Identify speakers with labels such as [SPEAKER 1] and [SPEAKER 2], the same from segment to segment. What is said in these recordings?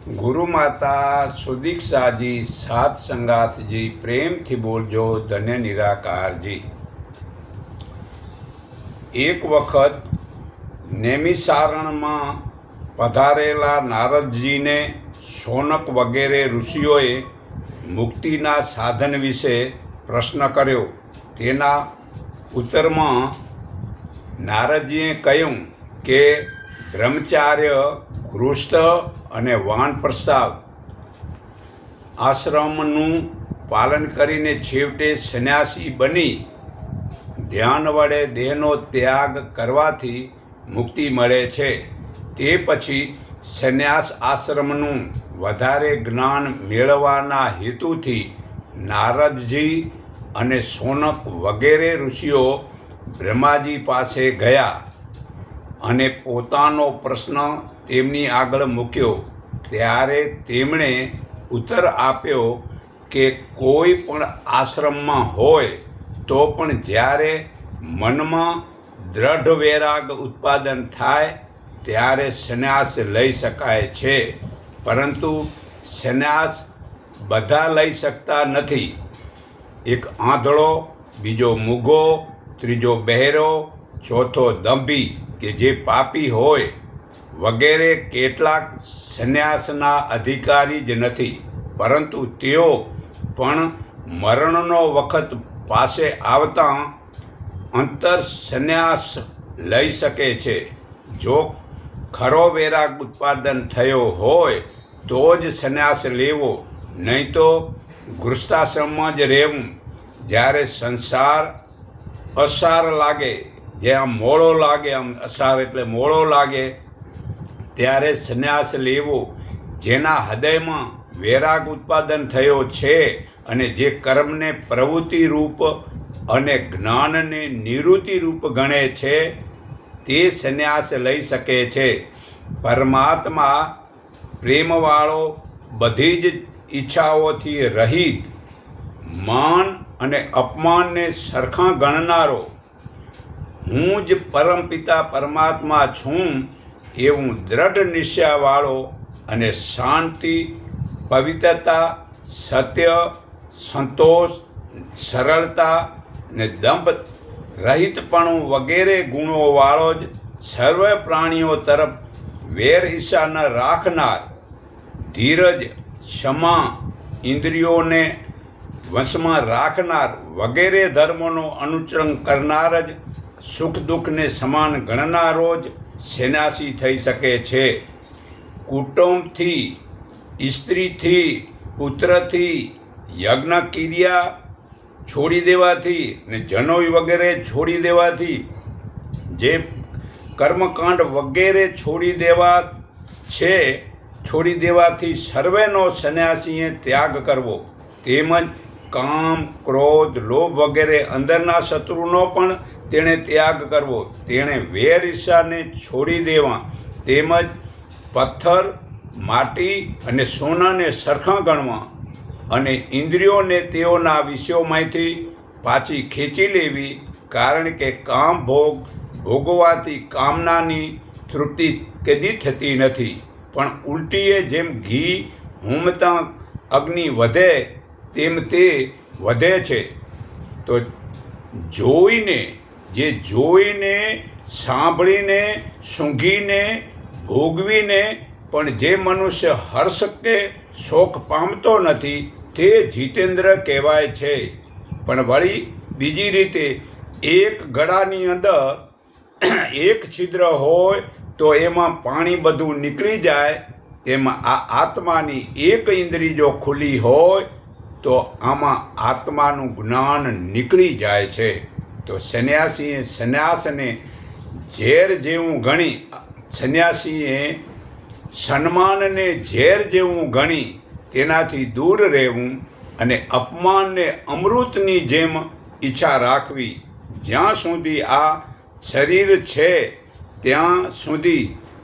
[SPEAKER 1] ગુરુ માતા સુદીક્ષાજી સાત સંગાથજી પ્રેમથી બોલજો ધન્ય નિરાકારજી। એક વખત નેમિસારણમાં પધારેલા નારદજીને શૌનક વગેરે ઋષિઓએ મુક્તિના સાધન વિશે પ્રશ્ન કર્યો। તેના ઉત્તરમાં નારદજીએ કહ્યું કે બ્રહ્મચાર્ય, ગૃહસ્થ અને વાનપ્રસ્થાવ આશ્રમનું પાલન કરીને છેવટે સંન્યાસી બની ધ્યાન વડે દેહનો ત્યાગ કરવાથી મુક્તિ મળે છે। તે પછી સંન્યાસ આશ્રમનું વધારે જ્ઞાન મેળવવાના હેતુથી નારદજી અને શૌનક વગેરે ઋષિઓ બ્રહ્માજી પાસે ગયા અને પોતાનો પ્રશ્ન તેમની આગળ મૂક્યો। ત્યારે તેમણે ઉત્તર આપ્યો કે કોઈ પણ આશ્રમમાં હોય તો પણ જ્યારે મનમાં દ્રઢ વૈરાગ ઉત્પાદન થાય ત્યારે સંન્યાસ લઈ શકાય છે, પરંતુ સંન્યાસ બધા લઈ શકતા નથી। એક આંધળો, બીજો મૂગો, ત્રીજો બહેરો, ચોથો દંભી કે જે પાપી હોય વગેરે કેટલાક સંન્યાસના અધિકારી જ નથી, પરંતુ તેઓ પણ મરણનો વખત પાસે આવતા અંતર સંન્યાસ લઈ શકે છે। જો ખરો વૈરાગ ઉત્પાદન થયો હોય તો જ સંન્યાસ લેવો, નહીં તો ગૃહસ્થાશ્રમમાં જ રહેવું। જ્યારે સંસાર અસાર લાગે, જે આમ મોળો લાગે, આમ અસાર એટલે મોળો લાગે, ત્યારે સંન્યાસ લેવો। જેના હૃદયમાં વૈરાગ ઉત્પાદન થયો છે અને જે કર્મને પ્રવૃત્તિ રૂપ અને જ્ઞાનને નિવૃત્તિ રૂપ ગણે છે તે સંન્યાસ લઈ શકે છે। પરમાત્મા પ્રેમવાળો, બધી જ ઈચ્છાઓથી રહિત, માન અને અપમાનને સરખા ગણનારો, હું જ પરમપિતા પરમાત્મા છું એવું દ્રઢ નિશ્ચયવાળો અને શાંતિ, પવિત્રતા, સત્ય, સંતોષ, સરળતા અને દંભ રહિતપણું વગેરે ગુણોવાળો જ સર્વ પ્રાણીઓ તરફ વેર ઈચ્છા ન રાખનાર, ધીરજ, ક્ષમા, ઇન્દ્રિયોને વશમાં રાખનાર વગેરે ધર્મોનો અનુસરણ કરનાર જ સુખ દુઃખને સમાન ગણનારો જ સંન્યાસી થઈ શકે છે। કુટુંબથી, સ્ત્રીથી, પુત્રથી, યજ્ઞ ક્રિયા છોડી દેવાથી ને જનોઈ વગેરે છોડી દેવાથી, જે કર્મકાંડ વગેરે છોડી દેવાથી સર્વેનો સંન્યાસીએ ત્યાગ કરવો। તેમજ કામ, ક્રોધ, લોભ વગેરે અંદરના શત્રુનો પણ તેણે ત્યાગ કરવો। તેણે વેર ઈર્ષાને છોડી દેવા, તેમજ પથ્થર, માટી અને સોનાને સરખા ગણવા અને ઇન્દ્રિયોને તેઓના વિષયોમાંથી પાછી ખેંચી લેવી, કારણ કે કામ ભોગવવાથી કામનાની તૃપ્તિ કદી થતી નથી, પણ ઉલટીએ જેમ ઘી હોમતા અગ્નિ વધે તેમ તે વધે છે। તો જોઈને, સાંભળીને, સૂંઘીને, ભોગવીને પણ જે મનુષ્ય હર્ષ કે શોક પામતો નથી તે જીતેન્દ્ર કહેવાય છે। પણ વળી બીજી રીતે એક ઘડાની અંદર એક છિદ્ર હોય તો એમાં પાણી બધું નીકળી જાય, તેમાં આ આત્માની એક ઇન્દ્રિય જો ખુલ્લી હોય તો આમાં આત્માનું જ્ઞાન નીકળી જાય છે। તો સંન્યાસીએ સંન્યાસને ઝેર જેવું ગણી, સંન્યાસીએ સન્માનને ઝેર જેવું ગણી તેનાથી દૂર રહેવું અને અપમાનને અમૃતની જેમ ઈચ્છા રાખવી। જ્યાં સુધી આ શરીર છે ત્યાં સુધી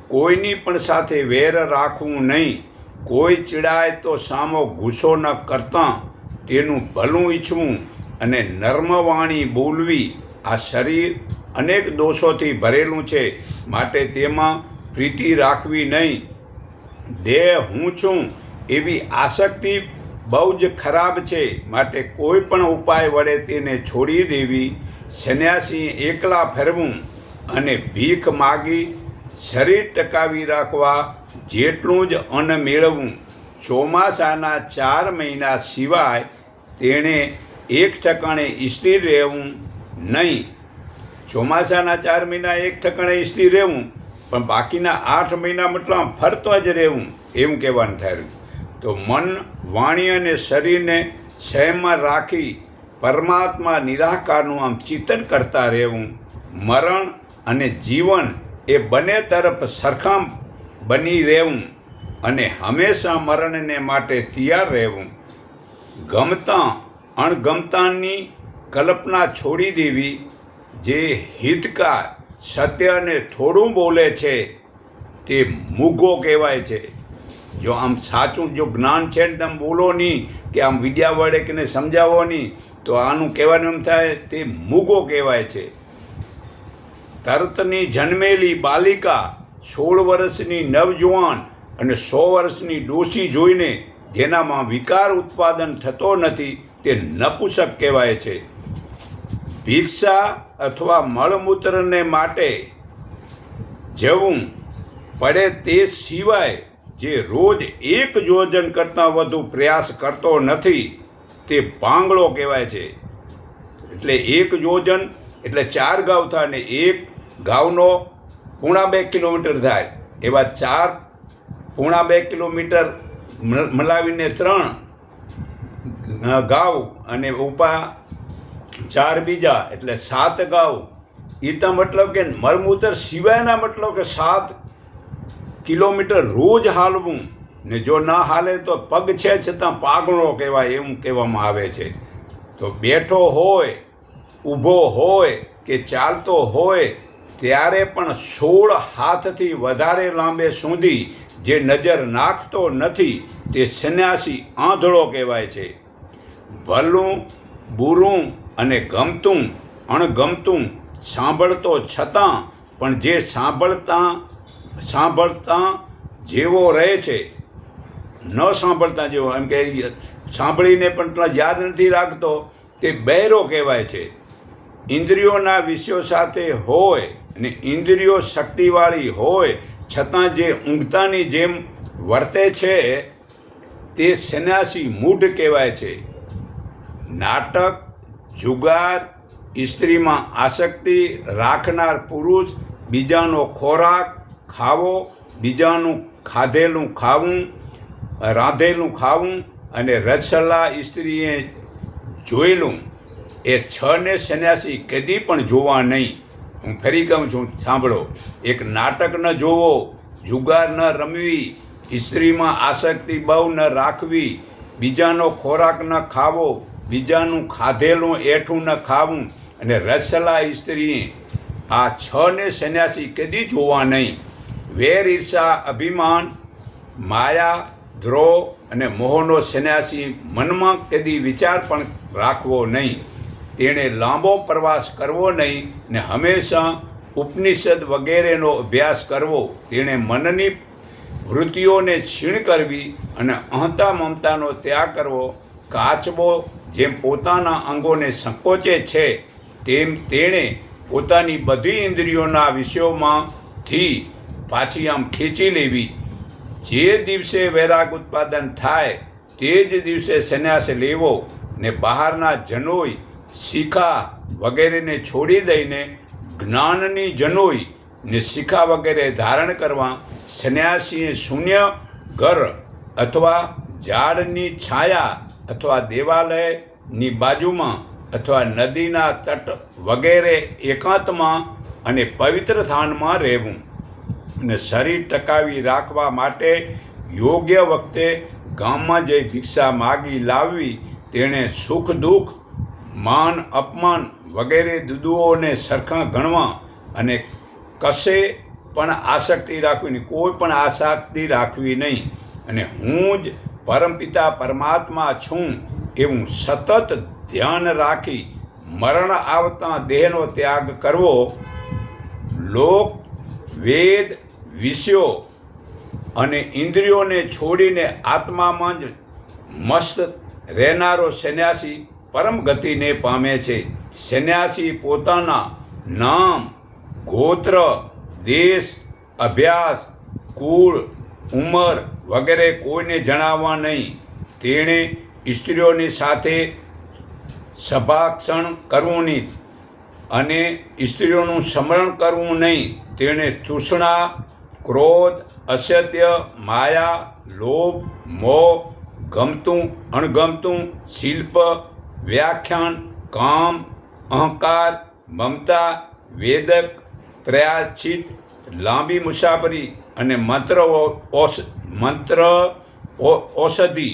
[SPEAKER 1] કોઈની પણ સાથે વેર રાખવું નહીં। કોઈ ચીડાય તો સામો ગુસ્સો ન કરતાં તેનું ભલું ઈચ્છવું અને નર્મવાણી બોલવી। આ શરીર અનેક દોષોથી ભરેલું છે, માટે તેમાં પ્રીતિ રાખવી નહીં। દેહ હું છું એવી આસક્તિ બહુ જ ખરાબ છે. માટે કોઈ પણ ઉપાય વડે તેને છોડી દેવી. સંન્યાસી એકલા ફરવું અને ભીખ માગી શરીર ટકાવી રાખવા જેટલું જ અન્ન મેળવવું. ચોમાસાના 4 મહિના સિવાય તેણે એક ઠકાણે સ્થિર રહેવું નહીં. ચોમાસાના 4 મહિના એક ઠકાણે સ્થિર રહેવું, પણ બાકીના 8 મહિના મતલબ આમ ફરતો જ રહેવું, એવું કહેવાનું થાય. તો મન, વાણી અને શરીરને સંયમમાં રાખી પરમાત્મા નિરાકારનું આમ ચિંતન કરતા રહેવું. મરણ અને જીવન એ બંને તરફ સરખામ બની રહેવું અને હંમેશા મરણને માટે તૈયાર રહેવું. ગમતા અણગમતાની કલ્પના છોડી દેવી. જે હિતકાર, સત્ય અને થોડું બોલે છે તે મૂગો કહેવાય છે. જો આમ સાચું જો જ્ઞાન છે ને તમે બોલો નહીં કે આમ વિદ્યા વડે કે સમજાવો નહીં, તો આનું કહેવાનું એમ થાય તે મૂગો કહેવાય છે. તરતની જન્મેલી બાલિકા, 16 વર્ષની નવજુવાન અને 100 વર્ષની ડોશી જોઈને જેનામાં વિકાર ઉત્પાદન થતો નથી તે નપુંસક કહેવાય છે. ભિક્ષા અથવા મળમૂત્રને માટે જવું પડે તે સિવાય જે રોજ 1 યોજન કરતાં વધુ પ્રયાસ કરતો નથી તે પાંગળો કહેવાય છે. એટલે 1 યોજન એટલે 4 ગાઉ થાય ને 1 ગાઉનો 2.5 કિલોમીટર થાય. એવા 4 2.5 કિલોમીટર મલાવીને 3 ગાઉ અને ઉપા 4 બીજા એટલે 7 ગાઉ. એ તો મતલબ કે મળમૂત્ર સિવાયના મતલબ કે 7 કિલોમીટર રોજ હાલવું ને જો ના હાલે તો પગ છે છતાં પાગળો કહેવાય, એવું કહેવામાં આવે છે. તો બેઠો હોય, ઊભો હોય કે ચાલતો હોય ત્યારે પણ 16 હાથથી વધારે લાંબે સુધી જે નજર નાખતો નથી તે સંન્યાસી આંધળો કહેવાય છે. ભલું, બુરું અને ગમતું અણગમતું સાંભળતો છતાં પણ જે સાંભળતા જેવો રહે છે, ન સાંભળતા જેવો, એમ કે સાંભળીને પણ યાદ નથી રાખતો તે બહેરો કહેવાય છે. ઇન્દ્રિયોના વિષયો સાથે હોય અને ઇન્દ્રિયો શક્તિવાળી હોય છતાં જે ઊંઘતાની જેમ વર્તે છે તે સંન્યાસી મૂઢ કહેવાય છે. નાટક, જુગાર, સ્ત્રીમાં આસક્તિ રાખનાર પુરુષ, બીજાનો ખોરાક ખાવો, બીજાનું ખાધેલું ખાવું, રાંધેલું ખાવું અને રસલા સ્ત્રીએ જોયેલું, એ 6ને સંન્યાસી કદી પણ જોવા નહીં. હું ફરી કહું છું, સાંભળો. એક નાટક ન જોવો, જુગાર ન રમવી, સ્ત્રીમાં આસક્તિ બહુ ન રાખવી, બીજાનો ખોરાક ન ખાવો, બીજાનું ખાધેલું એઠું ન ખાવું અને રસલા સ્ત્રીએ, આ 6ને સંન્યાસી કદી જોવા નહીં. વેર, ઈર્ષા, અભિમાન, માયા, દ્રોહ અને મોહનો સંન્યાસી મનમાં કદી વિચાર પણ રાખવો નહીં. તેણે લાંબો પ્રવાસ કરવો નહીં ને હંમેશા ઉપનિષદ વગેરેનો અભ્યાસ કરવો. તેણે મનની વૃત્તિઓને ક્ષીણ કરવી અને અહંતા મમતાનો ત્યાગ કરવો. કાચબો જેમ પોતાના અંગોને સંકોચે છે તેમ તેણે પોતાની બધી ઇન્દ્રિયોના વિષયોમાંથી પાછી આમ ખેંચી લેવી. જે દિવસે વૈરાગ ઉત્પાદન થાય તે જ દિવસે સંન્યાસ લેવો ને બહારના જનોઈ, શિખા વગેરેને છોડી દઈને જ્ઞાનની જનોઈ ને શિખા વગેરે ધારણ કરવા. સંન્યાસીએ શૂન્ય ઘર અથવા ઝાડની છાયા અથવા દેવાલયની બાજુમાં અથવા નદીના તટ વગેરે એકાંતમાં અને પવિત્ર સ્થાનમાં રહેવું. અને શરીર ટકાવી રાખવા માટે યોગ્ય વખતે ગામમાં જઈ ભિક્ષા માગી લાવવી. તેણે સુખ દુઃખ, માન અપમાન વગેરે દુદુઓને સરખા ગણવા અને કશે પણ આસક્તિ રાખવી નહીં, કોઈ પણ આસક્તિ રાખવી નહીં. અને હું જ પરમપિતા પરમાત્મા છું એવું સતત ધ્યાન રાખી મરણ આવતા દેહનો ત્યાગ કરવો. લોક, વેદ, વિષયો અને ઇન્દ્રિયોને છોડીને આત્મામાં જ મસ્ત રહેનારો સંન્યાસી પરમ ગતિને પામે છે. સંન્યાસી પોતાના નામ, ગોત્ર, દેશ, અભ્યાસ, કુળ, ઉંમર વગેરે કોઈને જણાવવા નહીં. તેણે સ્ત્રીઓની સાથે સભાક્ષણ કરવું નહીં અને સ્ત્રીઓનું સ્મરણ કરવું નહીં. તેણે તૃષ્ણા, ક્રોધ, અસત્ય, માયા, લોભ, મોહ, ગમતું, અણગમતું, શિલ્પ, વ્યાખ્યાન, કામ, અહંકાર, મમતા, વેદક, પ્રયાશ્ચિત, લાંબી મુસાફરી અને મંત્ર ઔષધિ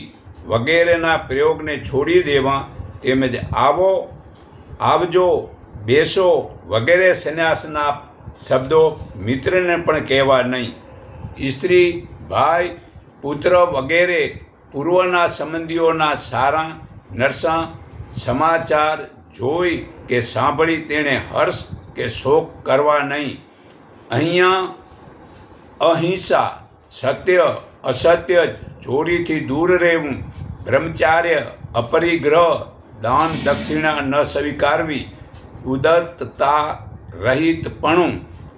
[SPEAKER 1] વગેરેના પ્રયોગને છોડી દેવા, તેમજ આવો, આવજો, બેસો વગેરે સંન્યાસના શબ્દો મિત્રને પણ કહેવા નહીં. સ્ત્રી, ભાઈ, પુત્ર વગેરે પૂર્વના સંબંધીઓના સારા નરસા સમાચાર જોઈ કે સાંભળી તેણે હર્ષ કે શોક કરવા નહીં. અહીંયા અહિંસા, સત્ય, અસત્ય, ચોરીથી દૂર રહેવું, બ્રહ્મચાર્ય, અપરિગ્રહ, દાન દક્ષિણા ન સ્વીકારવી, ઉદારતા રહિતપણું,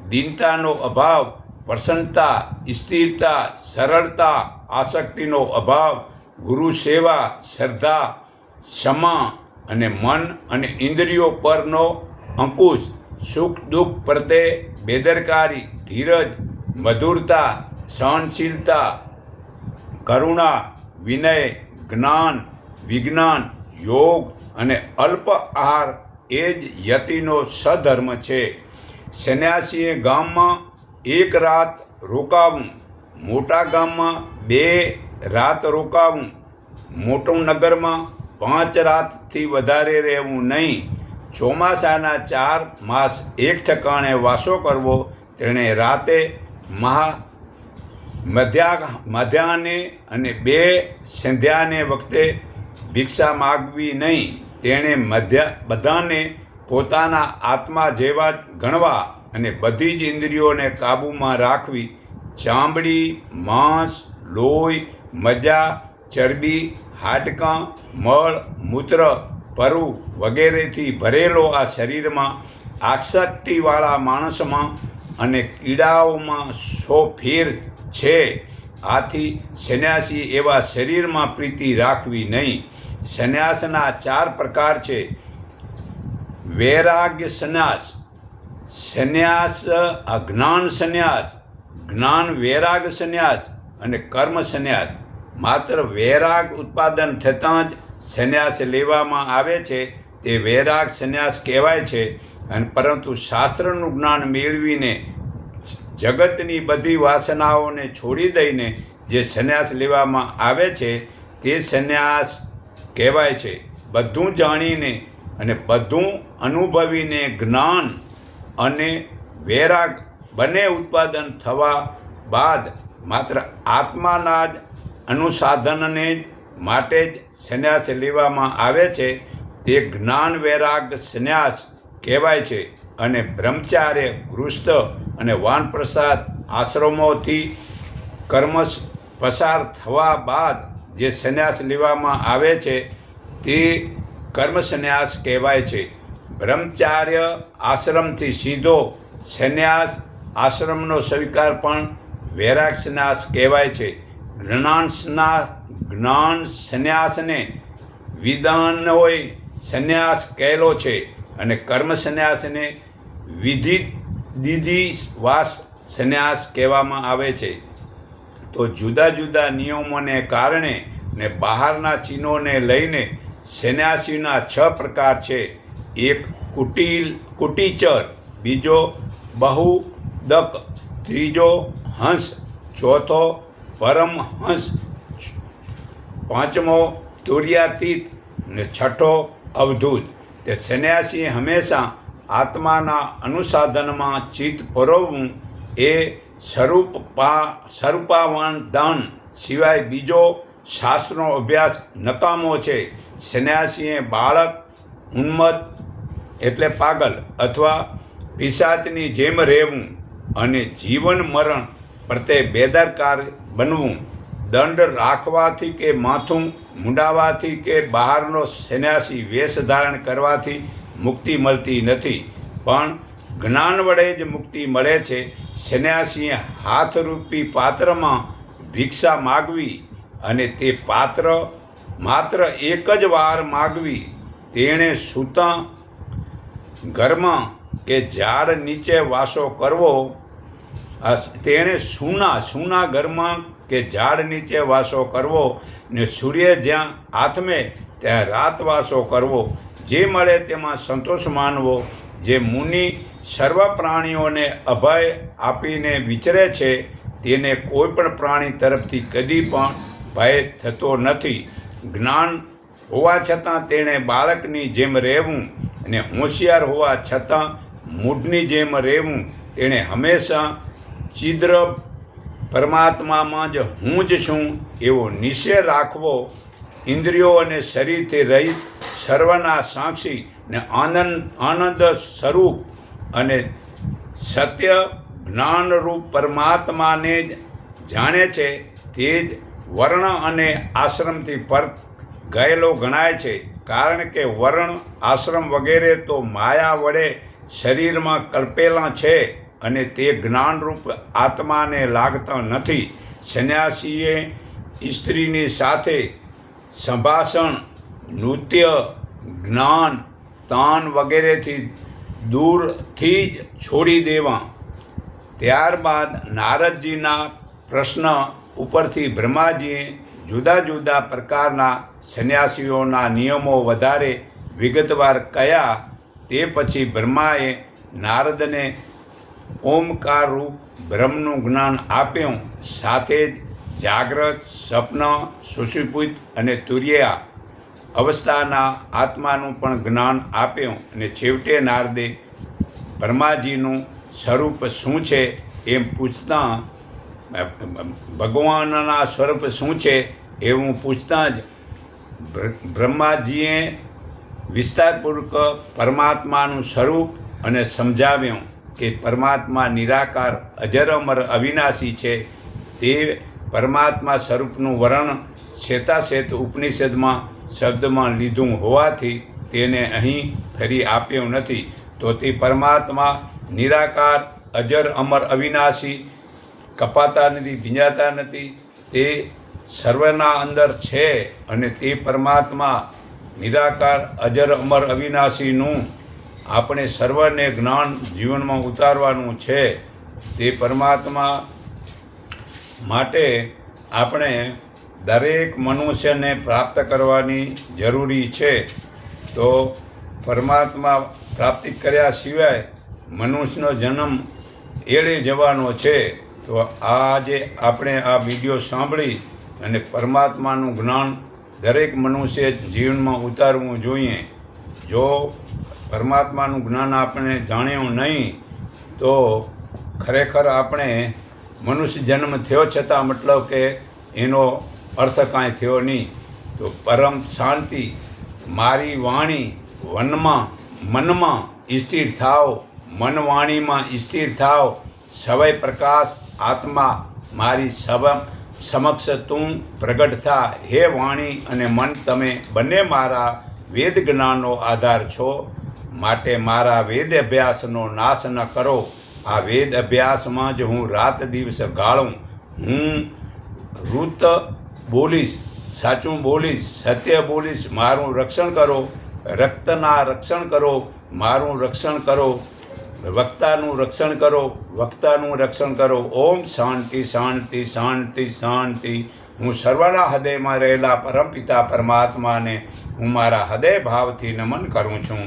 [SPEAKER 1] દીનતાનો અભાવ, પ્રસન્નતા, સ્થિરતા, સરળતા, આસક્તિનો અભાવ, ગુરુ સેવા, શ્રદ્ધા, ક્ષમા અને મન અને ઇન્દ્રિયો પરનો અંકુશ, સુખ દુઃખ પ્રત્યે બેદરકારી, ધીરજ, મધુરતા, સહનશીલતા, કરુણા, વિનય, જ્ઞાન, વિજ્ઞાન, યોગ અને અલ્પ આહાર એ જ યતિનો સધર્મ છે. સંન્યાસીએ ગામમાં 1 રાત રોકાવું, મોટા ગામમાં 2 રાત રોકાવું, મોટું નગરમાં 5 રાતથી વધારે રહેવું નહીં. ચોમાસાના 4 માસ એક ઠેકાણે વાસો કરવો. તેણે રાતે મધ્યાહને અને 2 સંધ્યાને વખતે ભિક્ષા માગવી નહીં. તેણે બધાને પોતાના આત્મા જેવા જ ગણવા અને બધી જ ઇન્દ્રિયોને કાબૂમાં રાખવી. ચામડી, માંસ, લોહી, મજા, ચરબી, હાડકાં, મળ, મૂત્ર, પરુ વગેરેથી ભરેલો આ શરીરમાં આસક્તિવાળા માણસમાં અને કીડાઓમાં 100 ફેર છે. આથી સંન્યાસી એવા શરીરમાં પ્રીતિ રાખવી નહીં. સંન્યાસના 4 પ્રકાર છે. વૈરાગ્ય સંન્યાસ, જ્ઞાન સંન્યાસ, જ્ઞાન વૈરાગ સંન્યાસ અને કર્મ સંન્યાસ. માત્ર વૈરાગ ઉત્પાદન થતાં જ સંન્યાસ લેવામાં આવે છે તે વૈરાગ સંન્યાસ કહેવાય છે. અને પરંતુ શાસ્ત્રનું જ્ઞાન મેળવીને જગતની બધી વાસનાઓને છોડી દઈને જે સંન્યાસ લેવામાં આવે છે તે સંન્યાસ કહેવાય છે. બધું જાણીને અને બધું અનુભવીને જ્ઞાન અને વૈરાગ બંને ઉત્પાદન થવા બાદ માત્ર આત્માના જ અનુસાધનને માટે જ સંન્યાસ લેવામાં આવે છે તે જ્ઞાન વૈરાગ સંન્યાસ કહેવાય છે. અને બ્રહ્મચાર્ય, ગૃહસ્થ અને વાનપ્રસાદ આશ્રમોથી કર્મશ પસાર થવા બાદ જે સંન્યાસ લેવામાં આવે છે તે કર્મ સંન્યાસ કહેવાય છે. બ્રહ્મચાર્ય આશ્રમથી સીધો સંન્યાસ આશ્રમનો સ્વીકાર પણ વૈરાગ સંન્યાસ કહેવાય છે. જ્ઞાન સંન્યાસને વિદ્વાનોએ સંન્યાસ કહેલો છે અને કર્મ સંન્યાસને વિધિવાસ સંન્યાસ કહેવામાં આવે છે. તો જુદા જુદા નિયમોને કારણે ને બહારના ચિહ્નોને લઈને સંન્યાસીના 6 પ્રકાર છે. એક કુટીચર, બીજો બહુદક, ત્રીજો હંસ, ચોથો પરમહંસ, પાંચમો તુર્યાતીત ને છઠ્ઠો અવધૂત. તે સંન્યાસી હંમેશા આત્માના અનુસાધનમાં ચિત્ત પરોવવું એ સ્વરૂપાવાન દાન સિવાય બીજો શાસ્ત્રનો અભ્યાસ નકામો છે. સંન્યાસીએ બાળક, ઉન્મત્ત એટલે પાગલ અથવા પિશાચની જેમ રહેવું અને જીવન મરણ પ્રત્યે બેદરકાર બનવું, દંડ રાખવાથી કે માથું મૂંડાવાથી કે બહારનો સંન્યાસી વેશ ધારણ કરવાથી મુક્તિ મળતી નથી, પણ જ્ઞાન વડે જ મુક્તિ મળે છે. સંન્યાસીએ હાથરૂપી પાત્રમાં ભિક્ષા માગવી અને તે પાત્ર માત્ર એક જ વાર માગવી. તેણે સૂતા ઘરમાં કે ઝાડ નીચે વાસો કરવો, તેણે સૂના ઘરમાં કે ઝાડ નીચે વાસો કરવો ને સૂર્ય જ્યાં આથમે ત્યાં રાતવાસો કરવો. જે મળે તેમાં સંતોષ માનવો. જે મુનિ સર્વ પ્રાણીઓને અભય આપીને વિચરે છે તેને કોઈ પણ પ્રાણી તરફથી કદી પણ ભય થતો નથી. જ્ઞાન હોવા છતાં તેણે બાળકની જેમ રહેવું અને હોશિયાર હોવા છતાં મૂઢની જેમ રહેવું. તેણે હંમેશા ચિદ્ર પરમાત્મામાં જ હું જ છું એવો નિશ્ચય રાખવો. ઇન્દ્રિયો અને શરીરથી રહિત સર્વના સાક્ષી ને આનંદ સ્વરૂપ અને સત્ય જ્ઞાનરૂપ પરમાત્માને જ જાણે છે. તે જ વર્ણ અને આશ્રમથી પર ગયેલો ગણાય છે, કારણ કે વર્ણ આશ્રમ વગેરે તો માયા વડે શરીરમાં કલ્પેલા છે અને તે જ્ઞાનરૂપ આત્માને લાગતા નથી. સંન્યાસીએ સ્ત્રીની સાથે સંભાષણ, નૃત્ય, જ્ઞાન, તાન વગેરેથી દૂરથી જ છોડી દેવા. ત્યારબાદ નારદજીના પ્રશ્ન ઉપરથી બ્રહ્માજીએ જુદા જુદા પ્રકારના સંન્યાસીઓના નિયમો વધારે વિગતવાર કયા. તે પછી બ્રહ્માએ નારદને ઓમકારરૂપ બ્રહ્મનું જ્ઞાન આપ્યું, સાથે જ જાગ્રત, સ્વપ્ન, સુષુપ્ત અને તુર્યા અવસ્થાના આત્માનું પણ જ્ઞાન આપ્યું. અને છેવટે નારદે બ્રહ્માજીનું સ્વરૂપ શું છે એમ પૂછતા, ભગવાનના સ્વરૂપ શું છે એવું પૂછતાં જ બ્રહ્માજીએ વિસ્તારપૂર્વક પરમાત્માનું સ્વરૂપ અને સમજાવ્યું કે પરમાત્મા નિરાકાર, અજર અમર, અવિનાશી છે. તે પરમાત્મા સ્વરૂપનું વર્ણન શ્વેતાશ્વેત ઉપનિષદમાં શબ્દમાં લીધું હોવાથી તેને અહીં ફરી આપ્યું નથી. તો તે પરમાત્મા નિરાકાર, અજર અમર, અવિનાશી, કપાતા નથી, ભીંજાતા નથી, તે સર્વના અંદર છે. અને તે પરમાત્મા નિરાકાર, અજર અમર, અવિનાશીનું આપણે સર્વને જ્ઞાન જીવનમાં ઉતારવાનું છે. તે પરમાત્મા માટે આપણે દરેક મનુષ્યને પ્રાપ્ત કરવાની જરૂરી છે. તો પરમાત્મા પ્રાપ્તિ કર્યા સિવાય મનુષ્યનો જન્મ એળે જવાનો છે. તો આજે આપણે આ વિડીયો સાંભળી અને પરમાત્માનું જ્ઞાન દરેક મનુષ્ય જીવનમાં ઉતારવું જોઈએ. જો પરમાત્માનું જ્ઞાન આપણે જાણ્યું નહીં તો ખરેખર આપણે મનુષ્ય જન્મ થયો છતાં મતલબ કે એનો અર્થ કાંઈ થયો નહીં. તો પરમ શાંતિ મારી વાણી મનમાં સ્થિર થાવ, મન વાણીમાં સ્થિર થાવ. સવય પ્રકાશ આત્મા મારી સમક્ષ તું પ્રગટ થા. હે વાણી અને મન, તમે બંને મારા વેદ જ્ઞાનનો આધાર છો, માટે મારા વેદ અભ્યાસનો નાશ ન કરો. આ વેદ અભ્યાસમાં જ હું રાત દિવસ ગાળું. હું વૃત્ત બોલીશ, સાચું બોલીશ, સત્ય બોલીશ. મારું રક્ષણ કરો. રક્તના રક્ષણ કરો, મારું રક્ષણ કરો. વક્તાનું રક્ષણ કરો, વક્તાનું રક્ષણ કરો. ઓમ શાંતિ શાંતિ શાંતિ શાંતિ. હું સર્વના હૃદયમાં રહેલા પરમપિતા પરમાત્માને હું મારા હૃદય ભાવથી નમન કરું છું.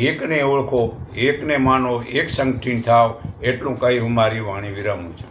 [SPEAKER 1] એકને ઓળખો, એકને માનો, એક સંગઠિત થાવ. એટલું કહી હું મારી વાણી વિરામું છું.